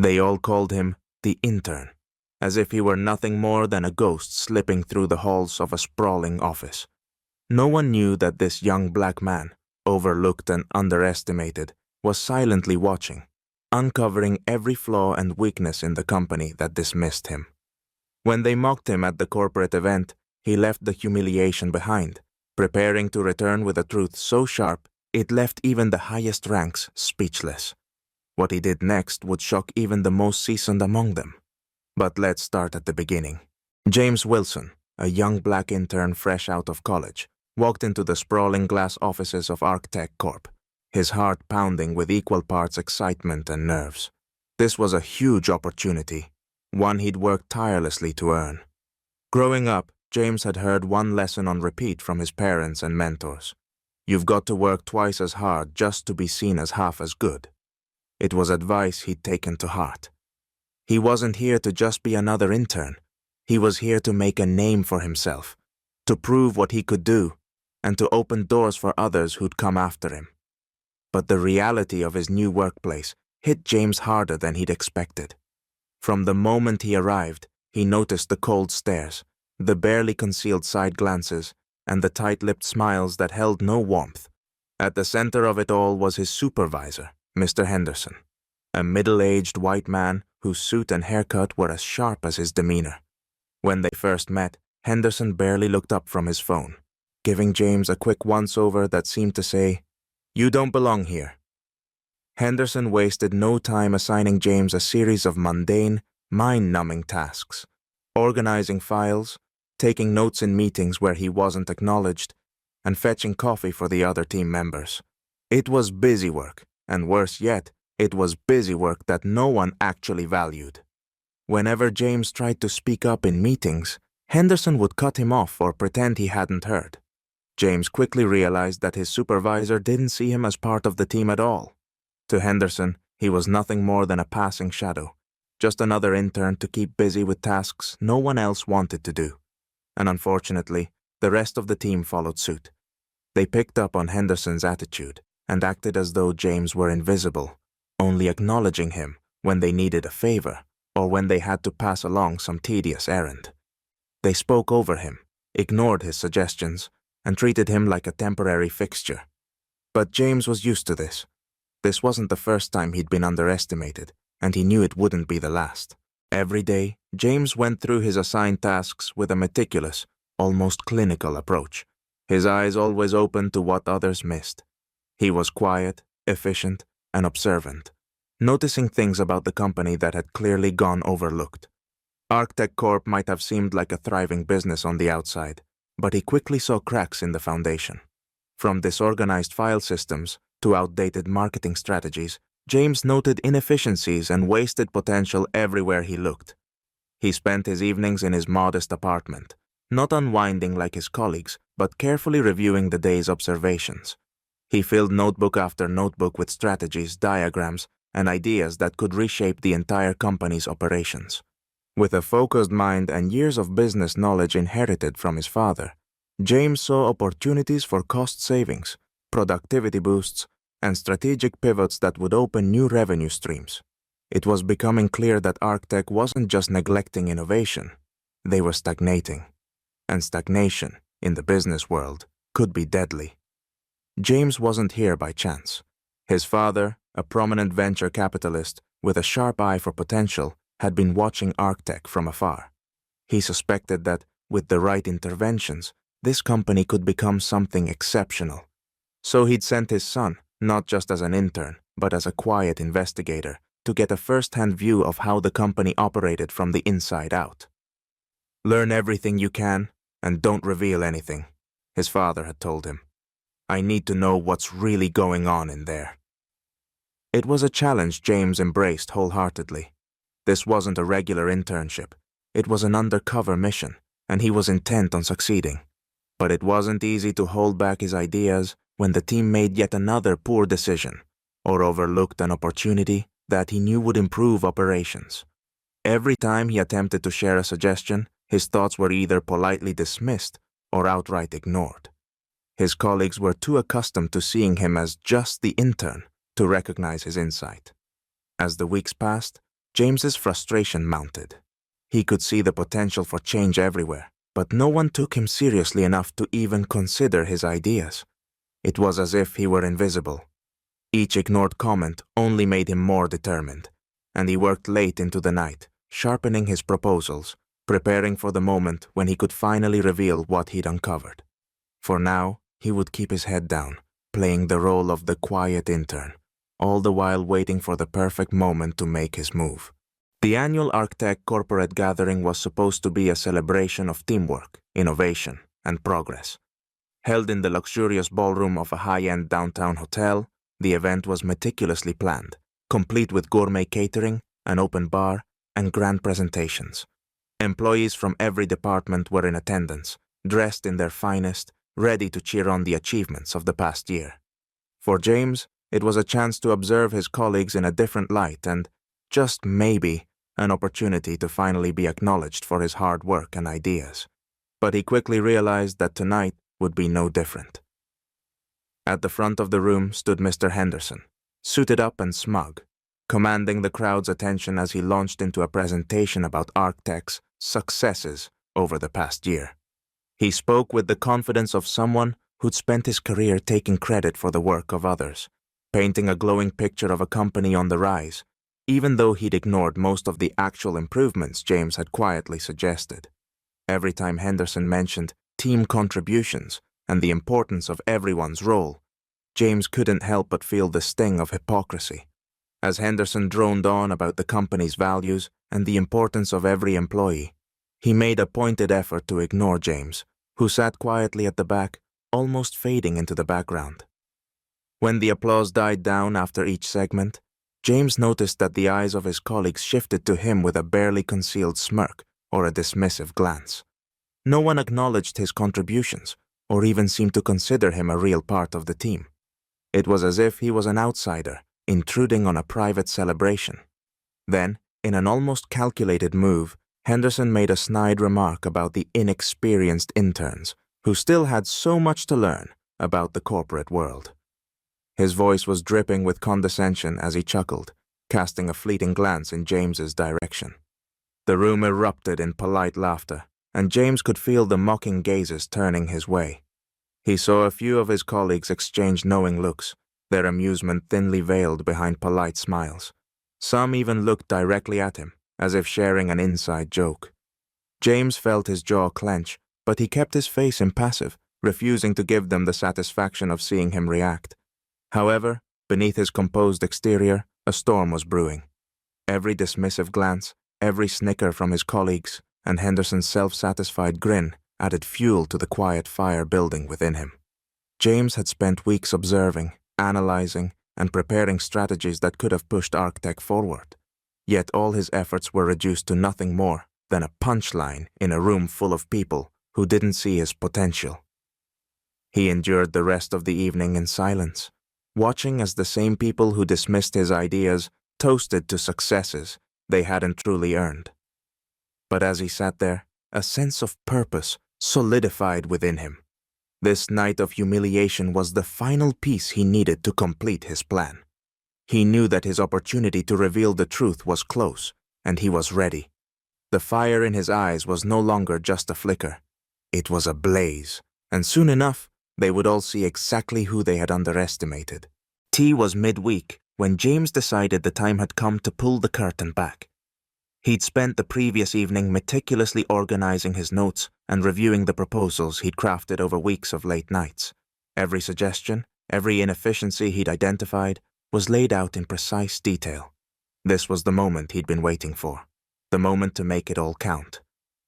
They all called him the Intern, as if he were nothing more than a ghost slipping through the halls of a sprawling office. No one knew that this young black man, overlooked and underestimated, was silently watching, uncovering every flaw and weakness in the company that dismissed him. When they mocked him at the corporate event, he left the humiliation behind, preparing to return with a truth so sharp it left even the highest ranks speechless. What he did next would shock even the most seasoned among them. But let's start at the beginning. James Wilson, a young black intern fresh out of college, walked into the sprawling glass offices of ArcTech Corp., his heart pounding with equal parts excitement and nerves. This was a huge opportunity, one he'd worked tirelessly to earn. Growing up, James had heard one lesson on repeat from his parents and mentors. You've got to work twice as hard just to be seen as half as good. It was advice he'd taken to heart. He wasn't here to just be another intern. He was here to make a name for himself, to prove what he could do, and to open doors for others who'd come after him. But the reality of his new workplace hit James harder than he'd expected. From the moment he arrived, he noticed the cold stares, the barely concealed side glances, and the tight-lipped smiles that held no warmth. At the center of it all was his supervisor, Mr. Henderson, a middle-aged white man whose suit and haircut were as sharp as his demeanor. When they first met, Henderson barely looked up from his phone, giving James a quick once-over that seemed to say, "You don't belong here." Henderson wasted no time assigning James a series of mundane, mind-numbing tasks, organizing files, taking notes in meetings where he wasn't acknowledged, and fetching coffee for the other team members. It was busy work, and worse yet, it was busy work that no one actually valued. Whenever James tried to speak up in meetings, Henderson would cut him off or pretend he hadn't heard. James quickly realized that his supervisor didn't see him as part of the team at all. To Henderson, he was nothing more than a passing shadow, just another intern to keep busy with tasks no one else wanted to do. And unfortunately, the rest of the team followed suit. They picked up on Henderson's attitude and acted as though James were invisible, only acknowledging him when they needed a favor or when they had to pass along some tedious errand. They spoke over him, ignored his suggestions, and treated him like a temporary fixture. But James was used to this. This wasn't the first time he'd been underestimated, and he knew it wouldn't be the last. Every day, James went through his assigned tasks with a meticulous, almost clinical approach, his eyes always open to what others missed. He was quiet, efficient, and observant, noticing things about the company that had clearly gone overlooked. ArcTech Corp might have seemed like a thriving business on the outside, but he quickly saw cracks in the foundation. From disorganized file systems to outdated marketing strategies, James noted inefficiencies and wasted potential everywhere he looked. He spent his evenings in his modest apartment, not unwinding like his colleagues, but carefully reviewing the day's observations. He filled notebook after notebook with strategies, diagrams, and ideas that could reshape the entire company's operations. With a focused mind and years of business knowledge inherited from his father, James saw opportunities for cost savings, productivity boosts, and strategic pivots that would open new revenue streams. It was becoming clear that ArcTech wasn't just neglecting innovation, they were stagnating. And stagnation, in the business world, could be deadly. James wasn't here by chance. His father, a prominent venture capitalist with a sharp eye for potential, had been watching ArcTech from afar. He suspected that, with the right interventions, this company could become something exceptional. So he'd sent his son, not just as an intern, but as a quiet investigator, to get a first-hand view of how the company operated from the inside out. "Learn everything you can, and don't reveal anything," his father had told him. "I need to know what's really going on in there." It was a challenge James embraced wholeheartedly. This wasn't a regular internship. It was an undercover mission, and he was intent on succeeding. But it wasn't easy to hold back his ideas when the team made yet another poor decision, or overlooked an opportunity that he knew would improve operations. Every time he attempted to share a suggestion, his thoughts were either politely dismissed or outright ignored. His colleagues were too accustomed to seeing him as just the intern to recognize his insight. As the weeks passed, James's frustration mounted. He could see the potential for change everywhere, but no one took him seriously enough to even consider his ideas. It was as if he were invisible. Each ignored comment only made him more determined, and he worked late into the night, sharpening his proposals, preparing for the moment when he could finally reveal what he'd uncovered. For now, he would keep his head down, playing the role of the quiet intern, all the while waiting for the perfect moment to make his move. The annual ArcTech corporate gathering was supposed to be a celebration of teamwork, innovation, and progress. Held in the luxurious ballroom of a high-end downtown hotel, the event was meticulously planned, complete with gourmet catering, an open bar, and grand presentations. Employees from every department were in attendance, dressed in their finest, ready to cheer on the achievements of the past year. For James, it was a chance to observe his colleagues in a different light and, just maybe, an opportunity to finally be acknowledged for his hard work and ideas. But he quickly realized that tonight would be no different. At the front of the room stood Mr. Henderson, suited up and smug, commanding the crowd's attention as he launched into a presentation about ArcTech's successes over the past year. He spoke with the confidence of someone who'd spent his career taking credit for the work of others, painting a glowing picture of a company on the rise, even though he'd ignored most of the actual improvements James had quietly suggested. Every time Henderson mentioned team contributions and the importance of everyone's role, James couldn't help but feel the sting of hypocrisy. As Henderson droned on about the company's values and the importance of every employee, he made a pointed effort to ignore James, who sat quietly at the back, almost fading into the background. When the applause died down after each segment, James noticed that the eyes of his colleagues shifted to him with a barely concealed smirk or a dismissive glance. No one acknowledged his contributions or even seemed to consider him a real part of the team. It was as if he was an outsider, intruding on a private celebration. Then, in an almost calculated move, Henderson made a snide remark about the inexperienced interns, who still had so much to learn about the corporate world. His voice was dripping with condescension as he chuckled, casting a fleeting glance in James's direction. The room erupted in polite laughter, and James could feel the mocking gazes turning his way. He saw a few of his colleagues exchange knowing looks, their amusement thinly veiled behind polite smiles. Some even looked directly at him, as if sharing an inside joke. James felt his jaw clench, but he kept his face impassive, refusing to give them the satisfaction of seeing him react. However, beneath his composed exterior, a storm was brewing. Every dismissive glance, every snicker from his colleagues, and Henderson's self-satisfied grin added fuel to the quiet fire building within him. James had spent weeks observing, analyzing, and preparing strategies that could have pushed ArcTech forward. Yet all his efforts were reduced to nothing more than a punchline in a room full of people who didn't see his potential. He endured the rest of the evening in silence, watching as the same people who dismissed his ideas toasted to successes they hadn't truly earned. But as he sat there, a sense of purpose solidified within him. This night of humiliation was the final piece he needed to complete his plan. He knew that his opportunity to reveal the truth was close, and he was ready. The fire in his eyes was no longer just a flicker. It was a blaze, and soon enough, they would all see exactly who they had underestimated. Tea was midweek when James decided the time had come to pull the curtain back. He'd spent the previous evening meticulously organizing his notes and reviewing the proposals he'd crafted over weeks of late nights. Every suggestion, every inefficiency he'd identified, was laid out in precise detail. This was the moment he'd been waiting for, the moment to make it all count.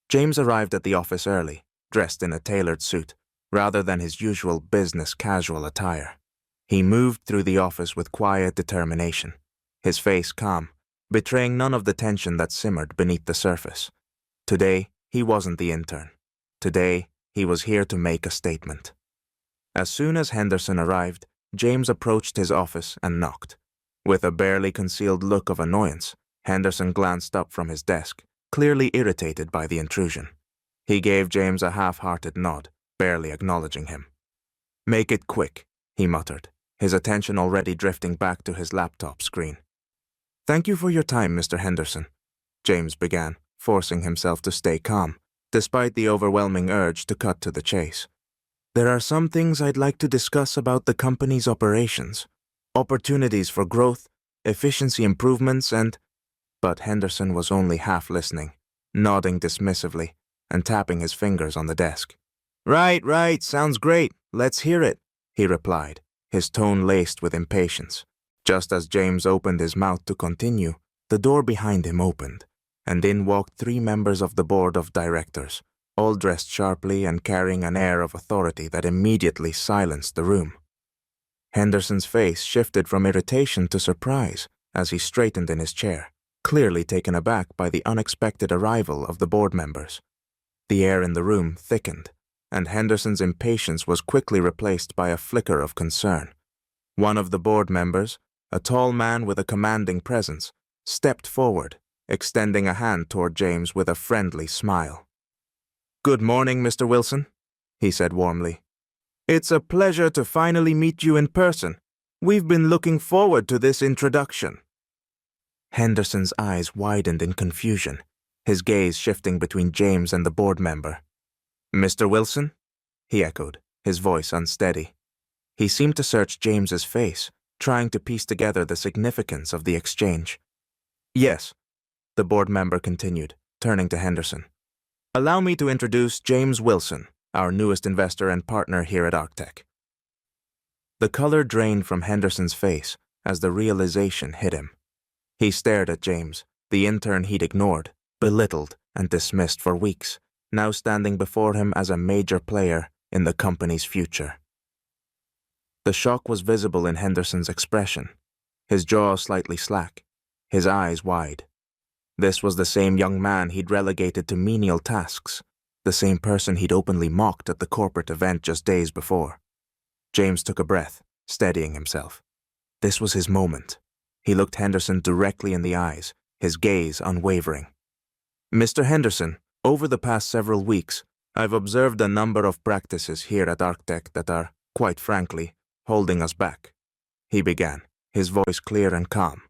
James arrived at the office early, dressed in a tailored suit, rather than his usual business casual attire. He moved through the office with quiet determination, his face calm, betraying none of the tension that simmered beneath the surface. Today, he wasn't the intern. Today, he was here to make a statement. As soon as Henderson arrived, James approached his office and knocked. With a barely concealed look of annoyance, Henderson glanced up from his desk, clearly irritated by the intrusion. He gave James a half-hearted nod, barely acknowledging him. "Make it quick," he muttered, his attention already drifting back to his laptop screen. Thank you for your time, Mr. Henderson, James began, forcing himself to stay calm, despite the overwhelming urge to cut to the chase. There are some things I'd like to discuss about the company's operations, opportunities for growth, efficiency improvements, and... But Henderson was only half listening, nodding dismissively and tapping his fingers on the desk. Right, sounds great. Let's hear it, he replied, his tone laced with impatience. Just as James opened his mouth to continue, the door behind him opened, and in walked 3 members of the board of directors, all dressed sharply and carrying an air of authority that immediately silenced the room. Henderson's face shifted from irritation to surprise as he straightened in his chair, clearly taken aback by the unexpected arrival of the board members. The air in the room thickened, and Henderson's impatience was quickly replaced by a flicker of concern. One of the board members, a tall man with a commanding presence, stepped forward, extending a hand toward James with a friendly smile. "Good morning, Mr. Wilson," he said warmly. "It's a pleasure to finally meet you in person. We've been looking forward to this introduction." Henderson's eyes widened in confusion, his gaze shifting between James and the board member. "Mr. Wilson?" he echoed, his voice unsteady. He seemed to search James's face, trying to piece together the significance of the exchange. "Yes," the board member continued, turning to Henderson. "Allow me to introduce James Wilson, our newest investor and partner here at ArcTech." The color drained from Henderson's face as the realization hit him. He stared at James, the intern he'd ignored, belittled, and dismissed for weeks, now standing before him as a major player in the company's future. The shock was visible in Henderson's expression, his jaw slightly slack, his eyes wide. This was the same young man he'd relegated to menial tasks, the same person he'd openly mocked at the corporate event just days before. James took a breath, steadying himself. This was his moment. He looked Henderson directly in the eyes, his gaze unwavering. "Mr. Henderson, over the past several weeks, I've observed a number of practices here at ArcTech that are, quite frankly, holding us back," he began, his voice clear and calm.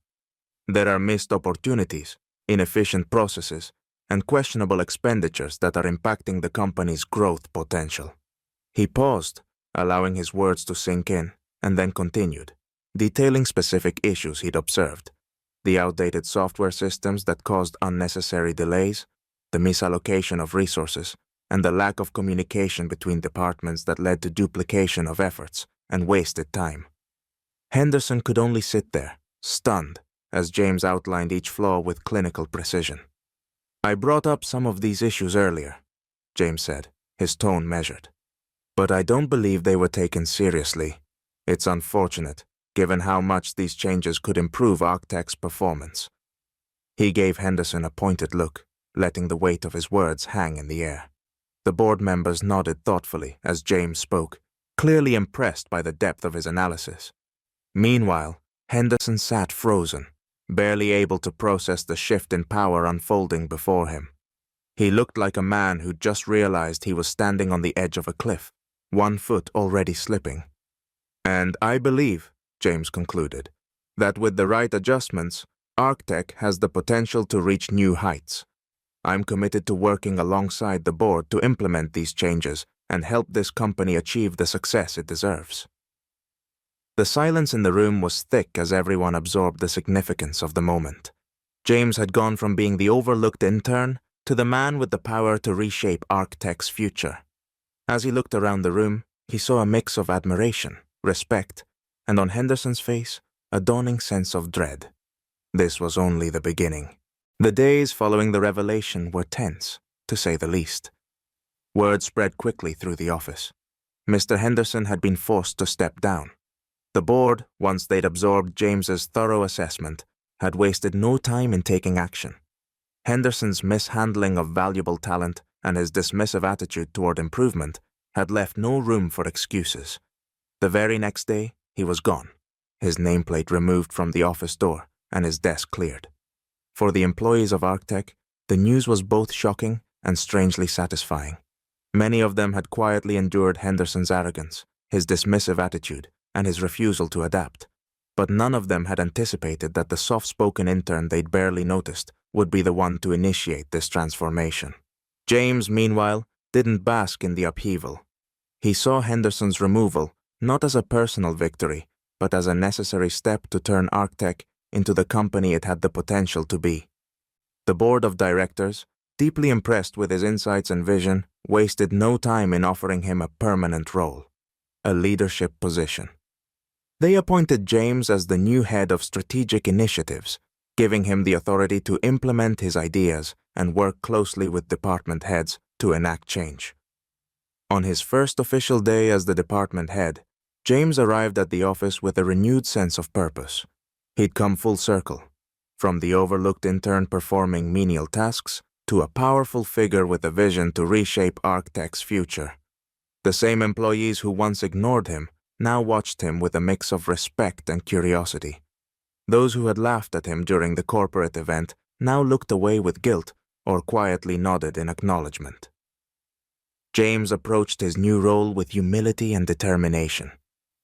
"There are missed opportunities, inefficient processes, and questionable expenditures that are impacting the company's growth potential." He paused, allowing his words to sink in, and then continued, detailing specific issues he'd observed: the outdated software systems that caused unnecessary delays, the misallocation of resources, and the lack of communication between departments that led to duplication of efforts and wasted time. Henderson could only sit there, stunned, as James outlined each flaw with clinical precision. "I brought up some of these issues earlier," James said, his tone measured. "But I don't believe they were taken seriously. It's unfortunate, given how much these changes could improve ArcTech's performance." He gave Henderson a pointed look, letting the weight of his words hang in the air. The board members nodded thoughtfully as James spoke, clearly impressed by the depth of his analysis. Meanwhile, Henderson sat frozen, barely able to process the shift in power unfolding before him. He looked like a man who'd just realized he was standing on the edge of a cliff, one foot already slipping. "And I believe," James concluded, "that with the right adjustments, ArcTech has the potential to reach new heights. I'm committed to working alongside the board to implement these changes and help this company achieve the success it deserves." The silence in the room was thick as everyone absorbed the significance of the moment. James had gone from being the overlooked intern to the man with the power to reshape ArcTech's future. As he looked around the room, he saw a mix of admiration, respect, and on Henderson's face, a dawning sense of dread. This was only the beginning. The days following the revelation were tense, to say the least. Word spread quickly through the office. Mr. Henderson had been forced to step down. The board, once they'd absorbed James's thorough assessment, had wasted no time in taking action. Henderson's mishandling of valuable talent and his dismissive attitude toward improvement had left no room for excuses. The very next day, he was gone, his nameplate removed from the office door and his desk cleared. For the employees of ArcTech, the news was both shocking and strangely satisfying. Many of them had quietly endured Henderson's arrogance, his dismissive attitude, and his refusal to adapt. but none of them had anticipated that the soft-spoken intern they'd barely noticed would be the one to initiate this transformation. James, meanwhile, didn't bask in the upheaval. He saw Henderson's removal not as a personal victory, but as a necessary step to turn ArcTech into the company it had the potential to be. The board of directors, deeply impressed with his insights and vision, wasted no time in offering him a permanent role, a leadership position. They appointed James as the new head of strategic initiatives, giving him the authority to implement his ideas and work closely with department heads to enact change. On his first official day as the department head, James arrived at the office with a renewed sense of purpose. He'd come full circle, from the overlooked intern performing menial tasks to a powerful figure with a vision to reshape ArcTech's future. The same employees who once ignored him now watched him with a mix of respect and curiosity. Those who had laughed at him during the corporate event now looked away with guilt or quietly nodded in acknowledgement. James approached his new role with humility and determination.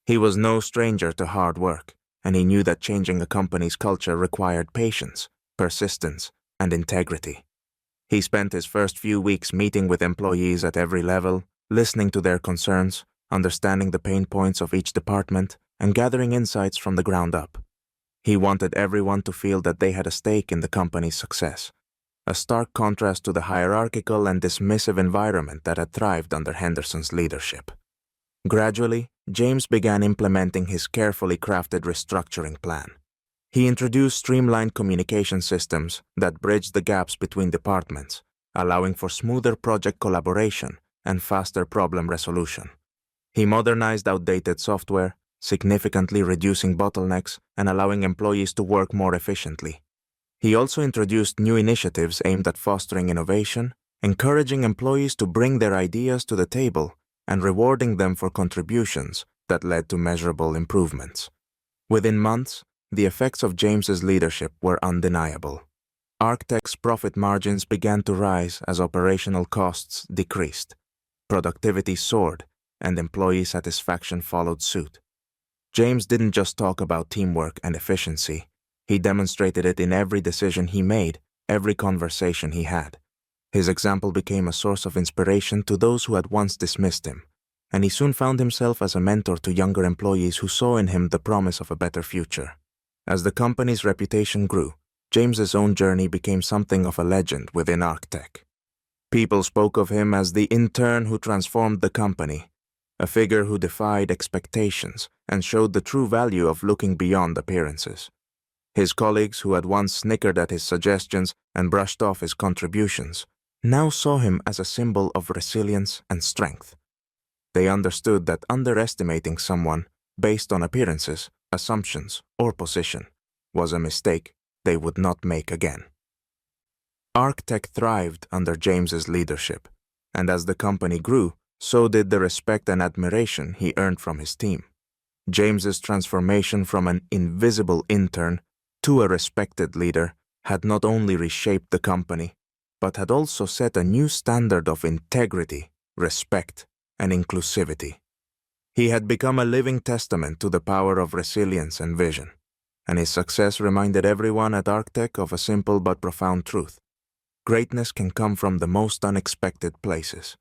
He was no stranger to hard work, and he knew that changing a company's culture required patience, persistence, and integrity. He spent his first few weeks meeting with employees at every level, listening to their concerns, understanding the pain points of each department, and gathering insights from the ground up. He wanted everyone to feel that they had a stake in the company's success, a stark contrast to the hierarchical and dismissive environment that had thrived under Henderson's leadership. Gradually, James began implementing his carefully crafted restructuring plan. He introduced streamlined communication systems that bridged the gaps between departments, allowing for smoother project collaboration and faster problem resolution. He modernized outdated software, significantly reducing bottlenecks and allowing employees to work more efficiently. He also introduced new initiatives aimed at fostering innovation, encouraging employees to bring their ideas to the table, and rewarding them for contributions that led to measurable improvements. Within months, the effects of James's leadership were undeniable. ArcTech's profit margins began to rise as operational costs decreased. Productivity soared, and employee satisfaction followed suit. James didn't just talk about teamwork and efficiency. He demonstrated it in every decision he made, every conversation he had. His example became a source of inspiration to those who had once dismissed him, and he soon found himself as a mentor to younger employees who saw in him the promise of a better future. As the company's reputation grew, James's own journey became something of a legend within ArcTech. People spoke of him as the intern who transformed the company, a figure who defied expectations and showed the true value of looking beyond appearances. His colleagues, who had once snickered at his suggestions and brushed off his contributions, now saw him as a symbol of resilience and strength. They understood that underestimating someone based on appearances, assumptions, or position was a mistake they would not make again. ArcTech thrived under James's leadership, and as the company grew, so did the respect and admiration he earned from his team. James's transformation from an invisible intern to a respected leader had not only reshaped the company, but had also set a new standard of integrity, respect, and inclusivity. He had become a living testament to the power of resilience and vision, and his success reminded everyone at ArcTech of a simple but profound truth. Greatness can come from the most unexpected places.